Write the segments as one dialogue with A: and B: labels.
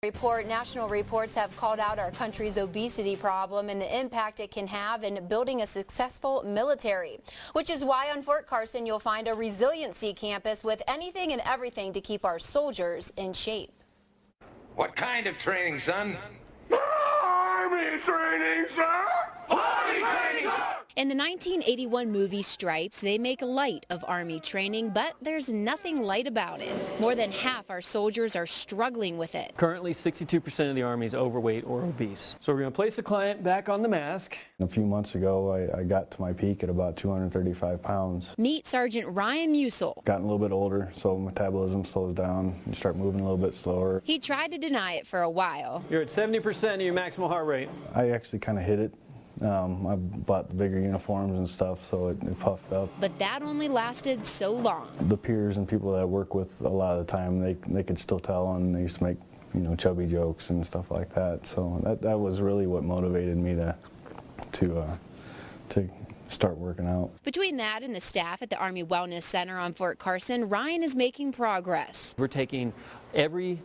A: National reports have called out our country's obesity problem and the impact it can have in building a successful military, which is why on Fort Carson you'll find a resiliency campus with anything and everything to keep our soldiers in shape.
B: What kind of training, son?
C: Army training, sir!
B: Army training, sir!
A: In the 1981 movie Stripes, they make light of Army training, but there's nothing light about it. More than half our soldiers are struggling with it.
D: Currently, 62% of the Army is overweight or obese. So we're going to place the client back on the mask.
E: A few months ago, I got to my peak at about 235 pounds.
A: Meet Sergeant Ryan Musel.
E: Gotten a little bit older, so metabolism slows down. You start moving a little bit slower.
A: He tried to deny it for a while.
D: You're at 70% of your maximal heart rate.
E: I actually kind of hit it. I bought the bigger uniforms and stuff, so it puffed up.
A: But that only lasted so long.
E: The peers and people that I work with a lot of the time, they could still tell, and they used to make, chubby jokes and stuff like that. So that was really what motivated me to start working out.
A: Between that and the staff at the Army Wellness Center on Fort Carson, Ryan is making progress.
D: We're taking every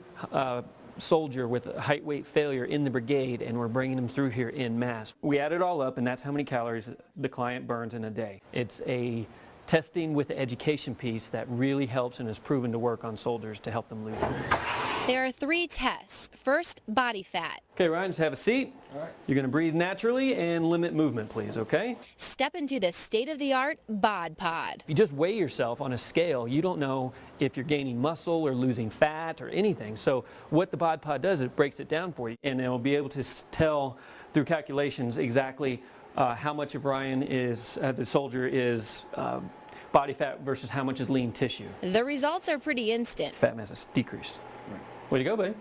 D: soldier with height weight failure in the brigade and we're bringing them through here in mass. We add it all up and that's how many calories the client burns in a day. It's a testing with the education piece that really helps and is proven to work on soldiers to help them lose weight.
A: There are 3 tests. First, body fat.
D: Okay, Ryan, just have a seat. All right. You're going to breathe naturally and limit movement, please, okay?
A: Step into the state-of-the-art bod pod.
D: If you just weigh yourself on a scale, you don't know if you're gaining muscle or losing fat or anything. So what the bod pod does, it breaks it down for you, and it'll be able to tell through calculations exactly how much of Ryan is, the soldier is body fat versus how much is lean tissue.
A: The results are pretty instant.
D: Fat mass is decreased. Way to go, buddy.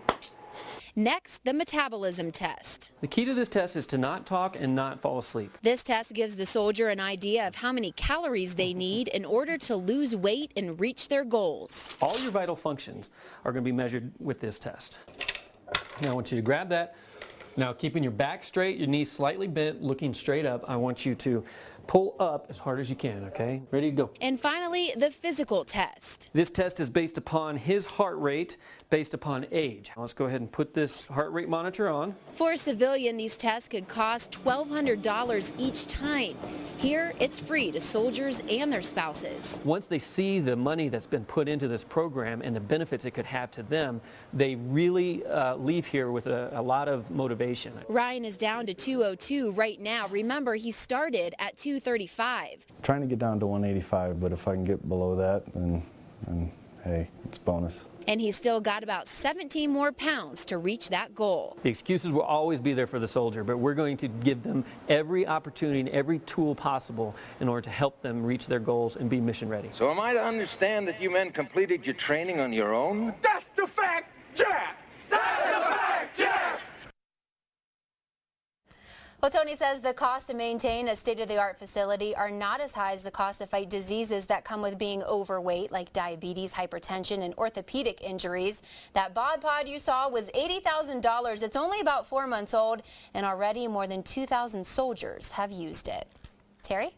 A: Next, the metabolism test.
D: The key to this test is to not talk and not fall asleep.
A: This test gives the soldier an idea of how many calories they need in order to lose weight and reach their goals.
D: All your vital functions are going to be measured with this test. Now I want you to grab that. Now keeping your back straight, your knees slightly bent, looking straight up, I want you to pull up as hard as you can, okay? Ready to go.
A: And finally, the physical test.
D: This test is based upon his heart rate, based upon age. Let's go ahead and put this heart rate monitor on.
A: For a civilian, these tests could cost $1,200 each time. Here, it's free to soldiers and their spouses.
D: Once they see the money that's been put into this program and the benefits it could have to them, they really leave here with a lot of motivation.
A: Ryan is down to 202 right now. Remember, he started at 235.
E: Trying to get down to 185, but if I can get below that, then hey, it's bonus.
A: And he's still got about 17 more pounds to reach that goal.
D: The excuses will always be there for the soldier, but we're going to give them every opportunity and every tool possible in order to help them reach their goals and be mission ready.
B: So am I to understand that you men completed your training on your own?
C: That's the fact, Jack! That's the fact, Jack!
A: Well, Tony says the cost to maintain a state-of-the-art facility are not as high as the cost to fight diseases that come with being overweight, like diabetes, hypertension, and orthopedic injuries. That bod pod you saw was $80,000. It's only about 4 months old, and already more than 2,000 soldiers have used it. Terry?